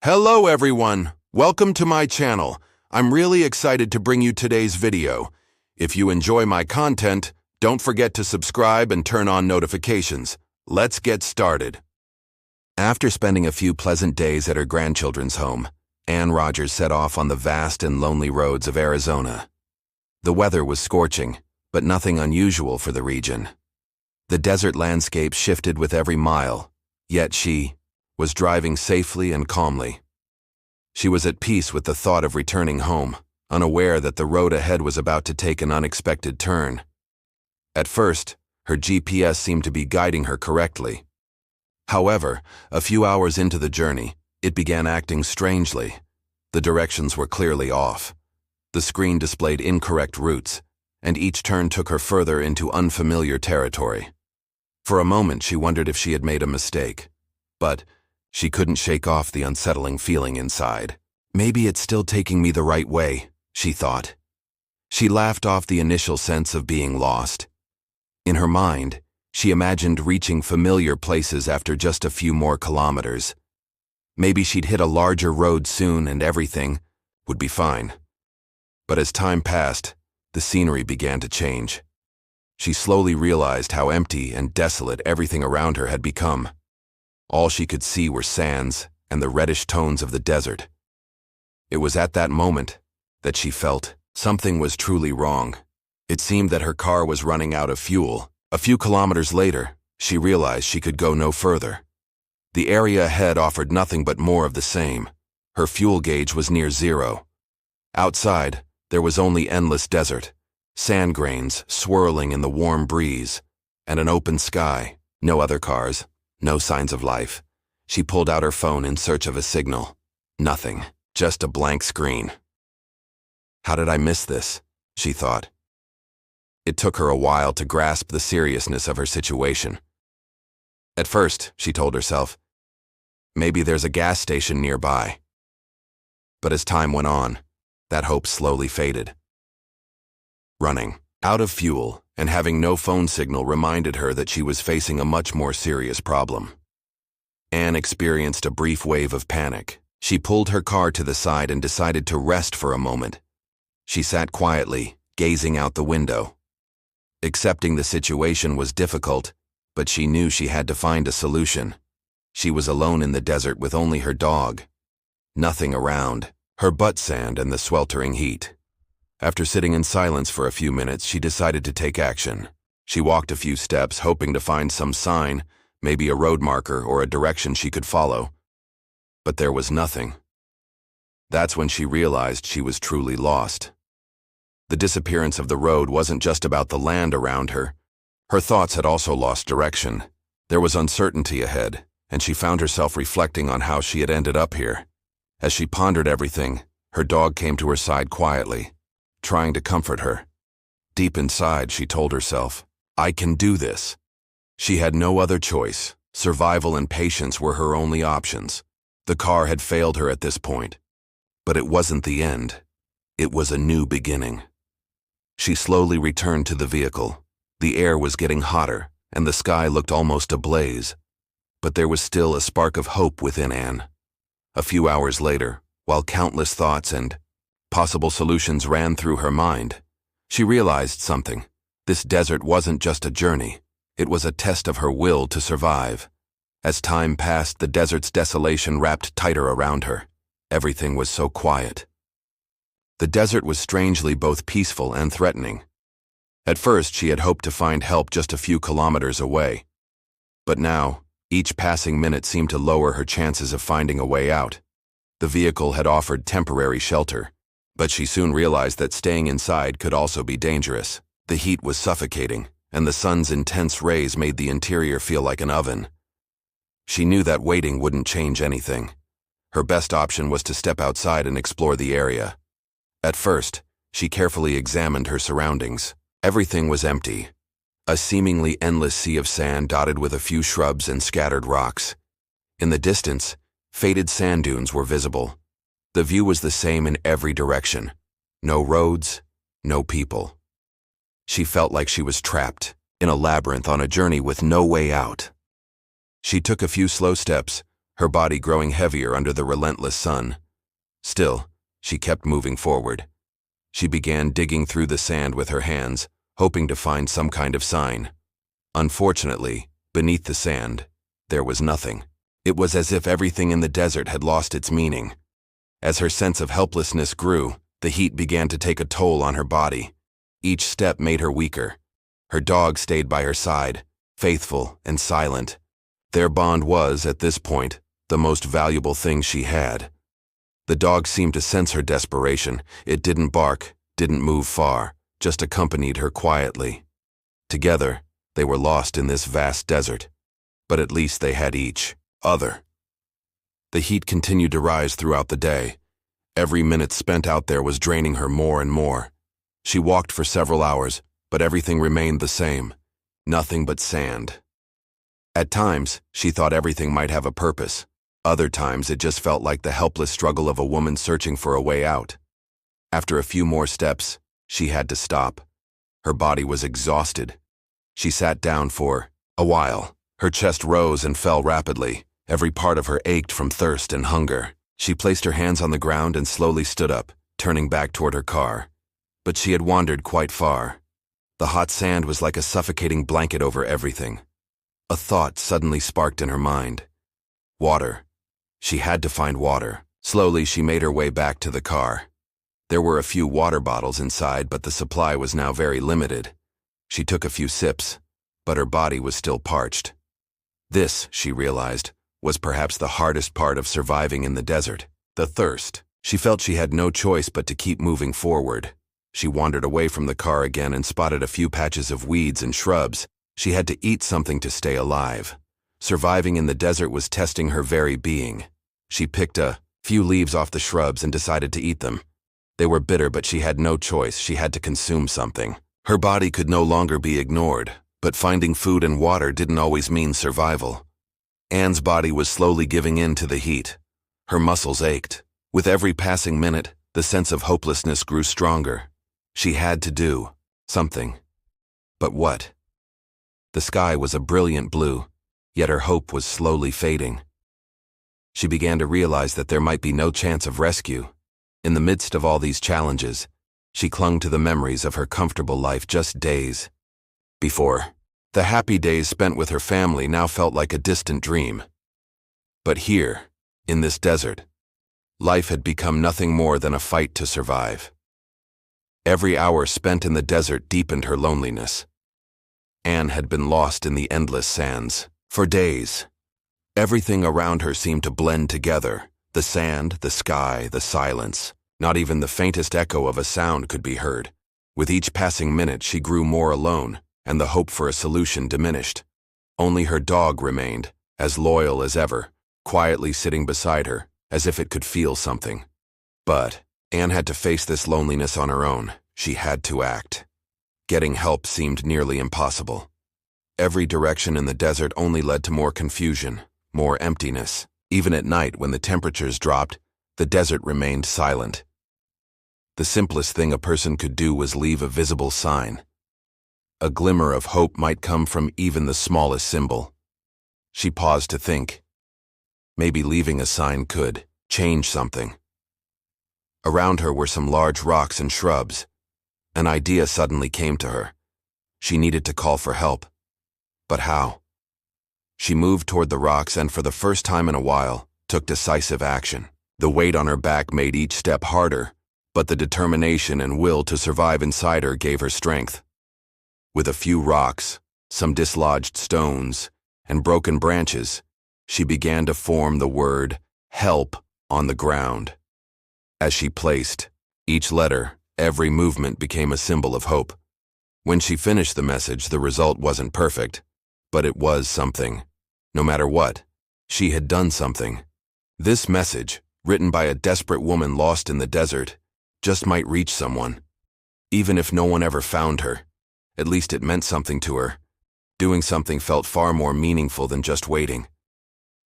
Hello everyone, welcome to my channel. I'm really excited to bring you today's video. If you enjoy my content, don't forget to subscribe and turn on notifications. Let's get started. After spending a few pleasant days at her grandchildren's home, Anne Rogers set off on the vast and lonely roads of Arizona. The weather was scorching, but nothing unusual for the region. The desert landscape shifted with every mile, yet she was driving safely and calmly. She was at peace with the thought of returning home, unaware that the road ahead was about to take an unexpected turn. At first, her GPS seemed to be guiding her correctly. However, a few hours into the journey, it began acting strangely. The directions were clearly off. The screen displayed incorrect routes, and each turn took her further into unfamiliar territory. For a moment, she wondered if she had made a mistake. But she couldn't shake off the unsettling feeling inside. Maybe it's still taking me the right way, she thought. She laughed off the initial sense of being lost. In her mind, she imagined reaching familiar places after just a few more kilometers. Maybe she'd hit a larger road soon and everything would be fine. But as time passed, the scenery began to change. She slowly realized how empty and desolate everything around her had become. All she could see were sands and the reddish tones of the desert. It was at that moment that she felt something was truly wrong. It seemed that her car was running out of fuel. A few kilometers later, she realized she could go no further. The area ahead offered nothing but more of the same. Her fuel gauge was near zero. Outside, there was only endless desert, sand grains swirling in the warm breeze, and an open sky. No other cars. No signs of life. She pulled out her phone in search of a signal. Nothing. Just a blank screen. How did I miss this? She thought. It took her a while to grasp the seriousness of her situation. At first, she told herself, maybe there's a gas station nearby. But as time went on, that hope slowly faded. Running out of fuel and having no phone signal reminded her that she was facing a much more serious problem. Anne experienced a brief wave of panic. She pulled her car to the side and decided to rest for a moment. She sat quietly, gazing out the window. Accepting the situation was difficult, but she knew she had to find a solution. She was alone in the desert with only her dog. Nothing around, her butt sand and the sweltering heat. After sitting in silence for a few minutes, she decided to take action. She walked a few steps, hoping to find some sign, maybe a road marker or a direction she could follow. But there was nothing. That's when she realized she was truly lost. The disappearance of the road wasn't just about the land around her. Her thoughts had also lost direction. There was uncertainty ahead, and she found herself reflecting on how she had ended up here. As she pondered everything, her dog came to her side quietly, trying to comfort her. Deep inside, she told herself, I can do this. She had no other choice. Survival and patience were her only options. The car had failed her at this point. But it wasn't the end. It was a new beginning. She slowly returned to the vehicle. The air was getting hotter, and the sky looked almost ablaze. But there was still a spark of hope within Anne. A few hours later, while countless thoughts and possible solutions ran through her mind, she realized something. This desert wasn't just a journey. It was a test of her will to survive. As time passed, the desert's desolation wrapped tighter around her. Everything was so quiet. The desert was strangely both peaceful and threatening. At first, she had hoped to find help just a few kilometers away. But now, each passing minute seemed to lower her chances of finding a way out. The vehicle had offered temporary shelter, but she soon realized that staying inside could also be dangerous. The heat was suffocating, and the sun's intense rays made the interior feel like an oven. She knew that waiting wouldn't change anything. Her best option was to step outside and explore the area. At first, she carefully examined her surroundings. Everything was empty. A seemingly endless sea of sand dotted with a few shrubs and scattered rocks. In the distance, faded sand dunes were visible. The view was the same in every direction. No roads, no people. She felt like she was trapped in a labyrinth on a journey with no way out. She took a few slow steps, her body growing heavier under the relentless sun. Still, she kept moving forward. She began digging through the sand with her hands, hoping to find some kind of sign. Unfortunately, beneath the sand, there was nothing. It was as if everything in the desert had lost its meaning. As her sense of helplessness grew, the heat began to take a toll on her body. Each step made her weaker. Her dog stayed by her side, faithful and silent. Their bond was, at this point, the most valuable thing she had. The dog seemed to sense her desperation. It didn't bark, didn't move far, just accompanied her quietly. Together, they were lost in this vast desert, but at least they had each other. The heat continued to rise throughout the day. Every minute spent out there was draining her more and more. She walked for several hours, but everything remained the same. Nothing but sand. At times, she thought everything might have a purpose. Other times, it just felt like the helpless struggle of a woman searching for a way out. After a few more steps, she had to stop. Her body was exhausted. She sat down for a while. Her chest rose and fell rapidly. Every part of her ached from thirst and hunger. She placed her hands on the ground and slowly stood up, turning back toward her car. But she had wandered quite far. The hot sand was like a suffocating blanket over everything. A thought suddenly sparked in her mind. Water. She had to find water. Slowly, she made her way back to the car. There were a few water bottles inside, but the supply was now very limited. She took a few sips, but her body was still parched. This, she realized, was perhaps the hardest part of surviving in the desert, the thirst. She felt she had no choice but to keep moving forward. She wandered away from the car again and spotted a few patches of weeds and shrubs. She had to eat something to stay alive. Surviving in the desert was testing her very being. She picked a few leaves off the shrubs and decided to eat them. They were bitter, but she had no choice. She had to consume something. Her body could no longer be ignored, but finding food and water didn't always mean survival. Anne's body was slowly giving in to the heat. Her muscles ached. With every passing minute, the sense of hopelessness grew stronger. She had to do something. But what? The sky was a brilliant blue, yet her hope was slowly fading. She began to realize that there might be no chance of rescue. In the midst of all these challenges, she clung to the memories of her comfortable life just days before. The happy days spent with her family now felt like a distant dream. But here, in this desert, life had become nothing more than a fight to survive. Every hour spent in the desert deepened her loneliness. Anne had been lost in the endless sands. For days, everything around her seemed to blend together. The sand, the sky, the silence. Not even the faintest echo of a sound could be heard. With each passing minute, she grew more alone, and the hope for a solution diminished. Only her dog remained, as loyal as ever, quietly sitting beside her, as if it could feel something. But Anne had to face this loneliness on her own. She had to act. Getting help seemed nearly impossible. Every direction in the desert only led to more confusion, more emptiness. Even at night, when the temperatures dropped, the desert remained silent. The simplest thing a person could do was leave a visible sign. A glimmer of hope might come from even the smallest symbol. She paused to think. Maybe leaving a sign could change something. Around her were some large rocks and shrubs. An idea suddenly came to her. She needed to call for help. But how? She moved toward the rocks and, for the first time in a while, took decisive action. The weight on her back made each step harder, but the determination and will to survive inside her gave her strength. With a few rocks, some dislodged stones, and broken branches, she began to form the word "help" on the ground. As she placed each letter, every movement became a symbol of hope. When she finished the message, the result wasn't perfect, but it was something. No matter what, she had done something. This message, written by a desperate woman lost in the desert, just might reach someone. Even if no one ever found her, at least it meant something to her. Doing something felt far more meaningful than just waiting.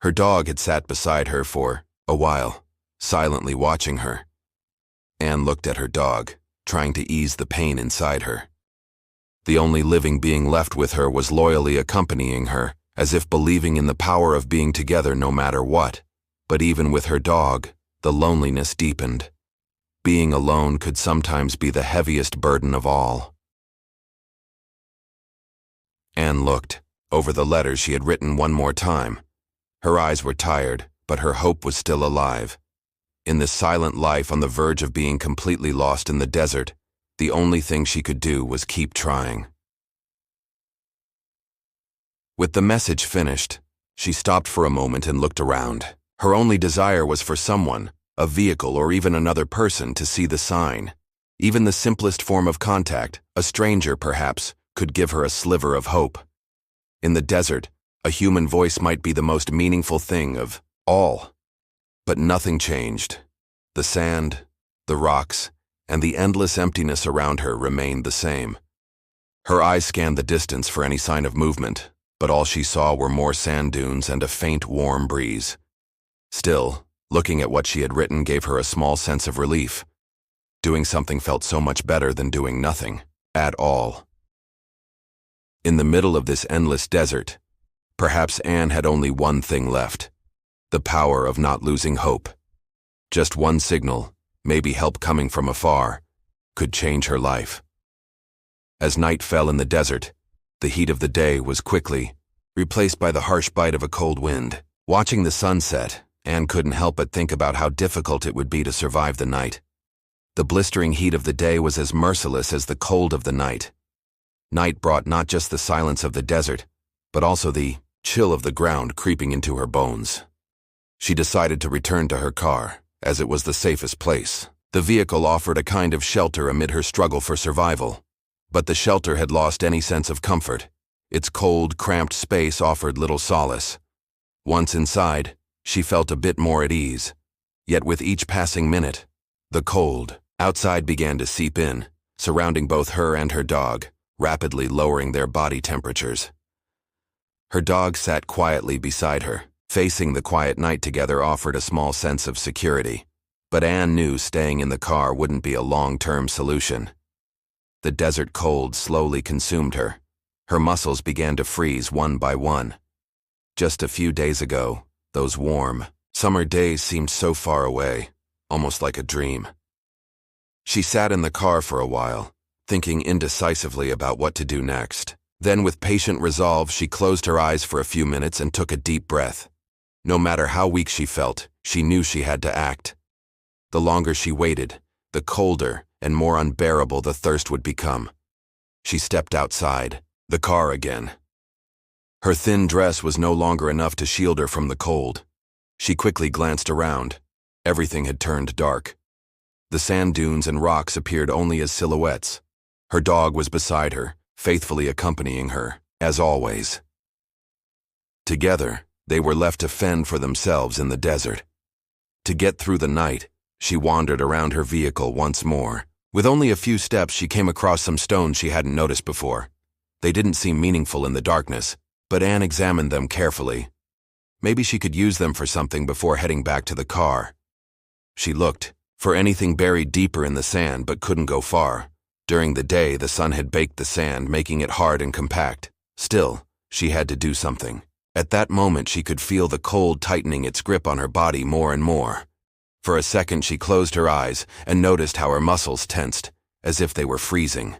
Her dog had sat beside her for a while, silently watching her. Anne looked at her dog, trying to ease the pain inside her. The only living being left with her was loyally accompanying her, as if believing in the power of being together no matter what. But even with her dog, the loneliness deepened. Being alone could sometimes be the heaviest burden of all. Anne looked over the letters she had written one more time. Her eyes were tired, but her hope was still alive. In this silent life on the verge of being completely lost in the desert, the only thing she could do was keep trying. With the message finished, she stopped for a moment and looked around. Her only desire was for someone, a vehicle or even another person, to see the sign. Even the simplest form of contact, a stranger perhaps, could give her a sliver of hope. In the desert, a human voice might be the most meaningful thing of all. But nothing changed. The sand, the rocks, and the endless emptiness around her remained the same. Her eyes scanned the distance for any sign of movement, but all she saw were more sand dunes and a faint, warm breeze. Still, looking at what she had written gave her a small sense of relief. Doing something felt so much better than doing nothing at all. In the middle of this endless desert, perhaps Anne had only one thing left: the power of not losing hope. Just one signal, maybe help coming from afar, could change her life. As night fell in the desert, the heat of the day was quickly replaced by the harsh bite of a cold wind. Watching the sunset, Anne couldn't help but think about how difficult it would be to survive the night. The blistering heat of the day was as merciless as the cold of the night. Night brought not just the silence of the desert, but also the chill of the ground creeping into her bones. She decided to return to her car, as it was the safest place. The vehicle offered a kind of shelter amid her struggle for survival. But the shelter had lost any sense of comfort. Its cold, cramped space offered little solace. Once inside, she felt a bit more at ease. Yet with each passing minute, the cold outside began to seep in, surrounding both her and her dog, rapidly lowering their body temperatures. Her dog sat quietly beside her. Facing the quiet night together offered a small sense of security. But Anne knew staying in the car wouldn't be a long-term solution. The desert cold slowly consumed her. Her muscles began to freeze one by one. Just a few days ago, those warm, summer days seemed so far away, almost like a dream. She sat in the car for a while, thinking indecisively about what to do next. Then, with patient resolve, she closed her eyes for a few minutes and took a deep breath. No matter how weak she felt, she knew she had to act. The longer she waited, the colder and more unbearable the thirst would become. She stepped outside, the car again. Her thin dress was no longer enough to shield her from the cold. She quickly glanced around. Everything had turned dark. The sand dunes and rocks appeared only as silhouettes. Her dog was beside her, faithfully accompanying her, as always. Together, they were left to fend for themselves in the desert. To get through the night, she wandered around her vehicle once more. With only a few steps, she came across some stones she hadn't noticed before. They didn't seem meaningful in the darkness, but Anne examined them carefully. Maybe she could use them for something before heading back to the car. She looked for anything buried deeper in the sand but couldn't go far. During the day, the sun had baked the sand, making it hard and compact. Still, she had to do something. At that moment, she could feel the cold tightening its grip on her body more and more. For a second, she closed her eyes and noticed how her muscles tensed, as if they were freezing.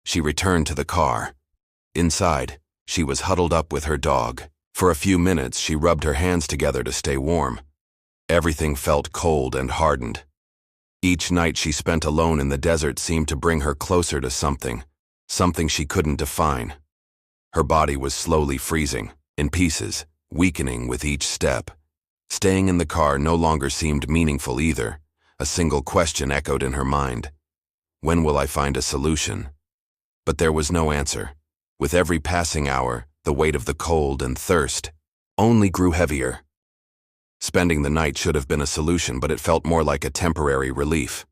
She returned to the car. Inside, she was huddled up with her dog. For a few minutes, she rubbed her hands together to stay warm. Everything felt cold and hardened. Each night she spent alone in the desert seemed to bring her closer to something she couldn't define. Her body was slowly freezing, in pieces, weakening with each step. Staying in the car no longer seemed meaningful either. A single question echoed in her mind. When will I find a solution? But there was no answer. With every passing hour, the weight of the cold and thirst only grew heavier. Spending the night should have been a solution, but it felt more like a temporary relief.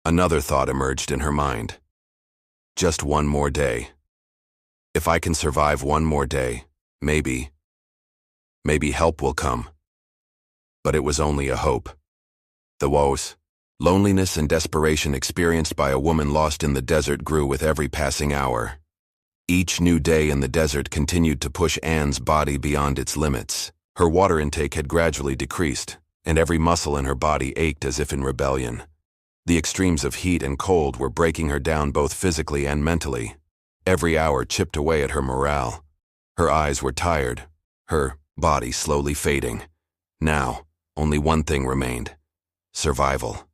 Another thought emerged in her mind. Just one more day. If I can survive one more day, maybe help will come. But it was only a hope. The woes, loneliness and desperation experienced by a woman lost in the desert grew with every passing hour. Each new day in the desert continued to push Anne's body beyond its limits. Her water intake had gradually decreased, and every muscle in her body ached as if in rebellion. The extremes of heat and cold were breaking her down both physically and mentally. Every hour chipped away at her morale. Her eyes were tired, her body slowly fading. Now, only one thing remained: survival.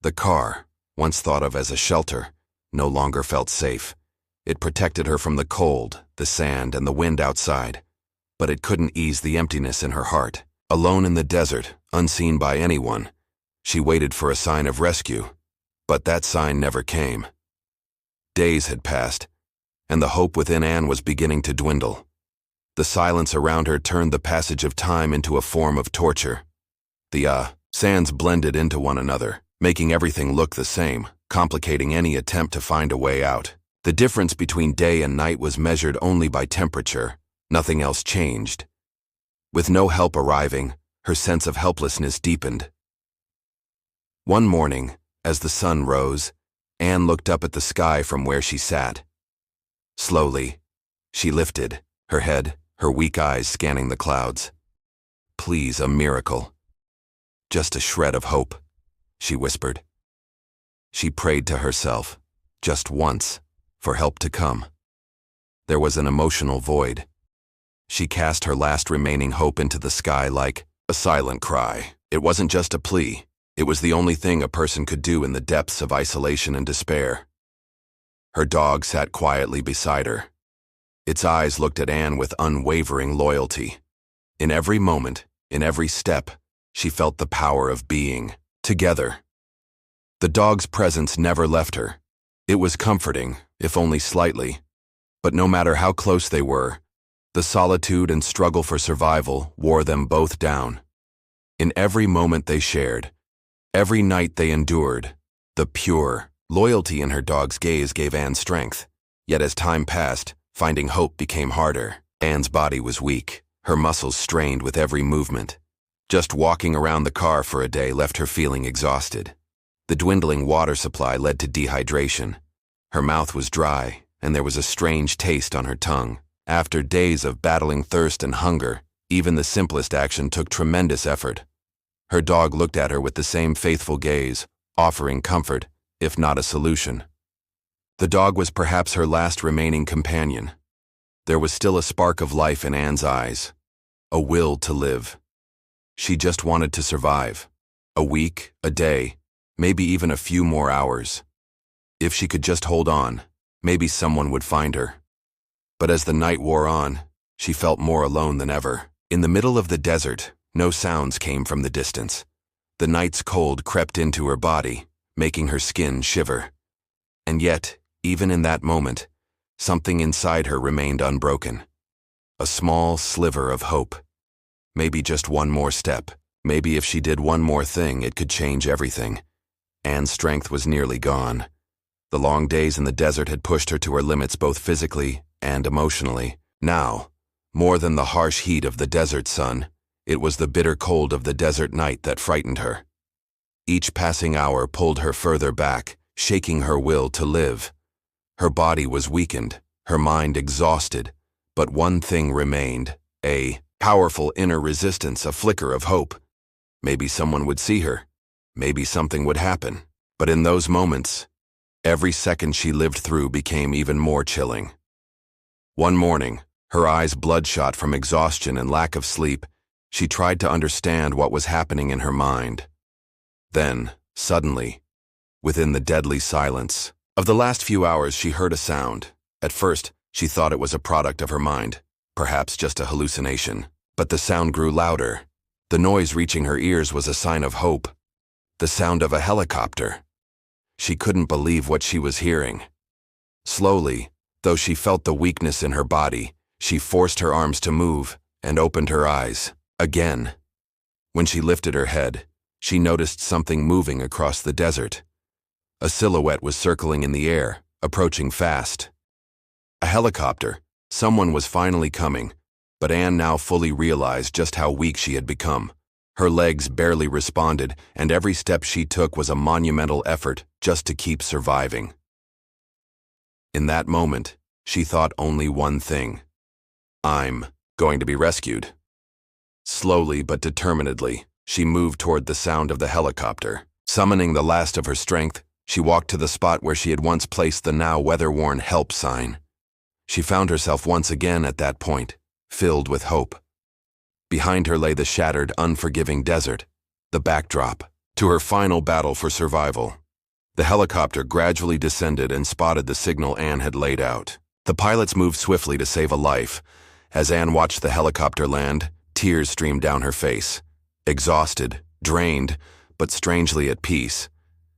The car, once thought of as a shelter, no longer felt safe. It protected her from the cold, the sand, and the wind outside, but it couldn't ease the emptiness in her heart. Alone in the desert, unseen by anyone, she waited for a sign of rescue, but that sign never came. Days had passed, and the hope within Anne was beginning to dwindle. The silence around her turned the passage of time into a form of torture. The sands blended into one another, making everything look the same, complicating any attempt to find a way out. The difference between day and night was measured only by temperature. Nothing else changed. With no help arriving, her sense of helplessness deepened. One morning, as the sun rose, Anne looked up at the sky from where she sat. Slowly, she lifted, her head, her weak eyes scanning the clouds. "Please, a miracle. Just a shred of hope," she whispered. She prayed to herself, just once, for help to come. There was an emotional void. She cast her last remaining hope into the sky like a silent cry. It wasn't just a plea. It was the only thing a person could do in the depths of isolation and despair. Her dog sat quietly beside her. Its eyes looked at Anne with unwavering loyalty. In every moment, in every step, she felt the power of being together. The dog's presence never left her. It was comforting, if only slightly. But no matter how close they were, the solitude and struggle for survival wore them both down. In every moment they shared, every night they endured, the pure loyalty in her dog's gaze gave Anne strength. Yet as time passed, finding hope became harder. Anne's body was weak, her muscles strained with every movement. Just walking around the car for a day left her feeling exhausted. The dwindling water supply led to dehydration. Her mouth was dry, and there was a strange taste on her tongue. After days of battling thirst and hunger, even the simplest action took tremendous effort. Her dog looked at her with the same faithful gaze, offering comfort, if not a solution. The dog was perhaps her last remaining companion. There was still a spark of life in Anne's eyes, a will to live. She just wanted to survive. A week, a day, maybe even a few more hours. If she could just hold on, maybe someone would find her. But as the night wore on, she felt more alone than ever. In the middle of the desert, no sounds came from the distance. The night's cold crept into her body, making her skin shiver. And yet, even in that moment, something inside her remained unbroken. A small sliver of hope. Maybe just one more step. Maybe if she did one more thing, it could change everything. Anne's strength was nearly gone. The long days in the desert had pushed her to her limits both physically and emotionally. Now, more than the harsh heat of the desert sun, it was the bitter cold of the desert night that frightened her. Each passing hour pulled her further back, shaking her will to live. Her body was weakened, her mind exhausted, but one thing remained: a powerful inner resistance, a flicker of hope. Maybe someone would see her. Maybe something would happen. But in those moments, every second she lived through became even more chilling. One morning, her eyes bloodshot from exhaustion and lack of sleep, she tried to understand what was happening in her mind. Then, suddenly, within the deadly silence of the last few hours, she heard a sound. At first, she thought it was a product of her mind, perhaps just a hallucination. But the sound grew louder. The noise reaching her ears was a sign of hope. The sound of a helicopter. She couldn't believe what she was hearing. Slowly, though she felt the weakness in her body, she forced her arms to move and opened her eyes. Again. When she lifted her head, she noticed something moving across the desert. A silhouette was circling in the air, approaching fast. A helicopter. Someone was finally coming, but Anne now fully realized just how weak she had become. Her legs barely responded, and every step she took was a monumental effort just to keep surviving. In that moment, she thought only one thing. I'm going to be rescued. Slowly but determinedly, she moved toward the sound of the helicopter. Summoning the last of her strength, she walked to the spot where she had once placed the now weather-worn help sign. She found herself once again at that point, filled with hope. Behind her lay the shattered, unforgiving desert, the backdrop to her final battle for survival. The helicopter gradually descended and spotted the signal Anne had laid out. The pilots moved swiftly to save a life. As Anne watched the helicopter land, tears streamed down her face. Exhausted, drained, but strangely at peace,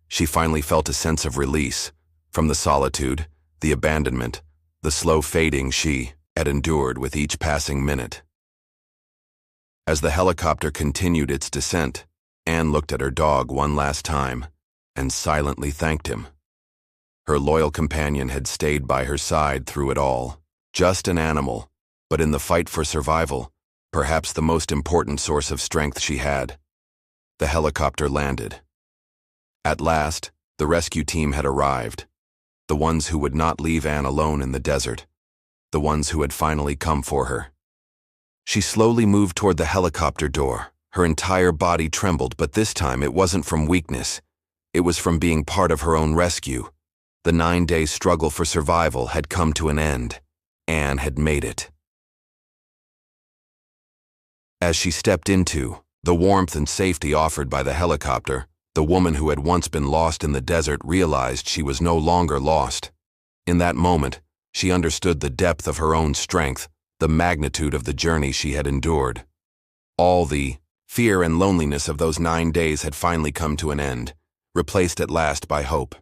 she finally felt a sense of release from the solitude, the abandonment, the slow fading she had endured with each passing minute. As the helicopter continued its descent, Anne looked at her dog one last time and silently thanked him. Her loyal companion had stayed by her side through it all. Just an animal, but in the fight for survival, perhaps the most important source of strength she had. The helicopter landed. At last, the rescue team had arrived. The ones who would not leave Anne alone in the desert. The ones who had finally come for her. She slowly moved toward the helicopter door. Her entire body trembled, but this time it wasn't from weakness. It was from being part of her own rescue. The 9-day struggle for survival had come to an end. Anne had made it. As she stepped into the warmth and safety offered by the helicopter, the woman who had once been lost in the desert realized she was no longer lost. In that moment, she understood the depth of her own strength, the magnitude of the journey she had endured. All the fear and loneliness of those 9 days had finally come to an end, replaced at last by hope.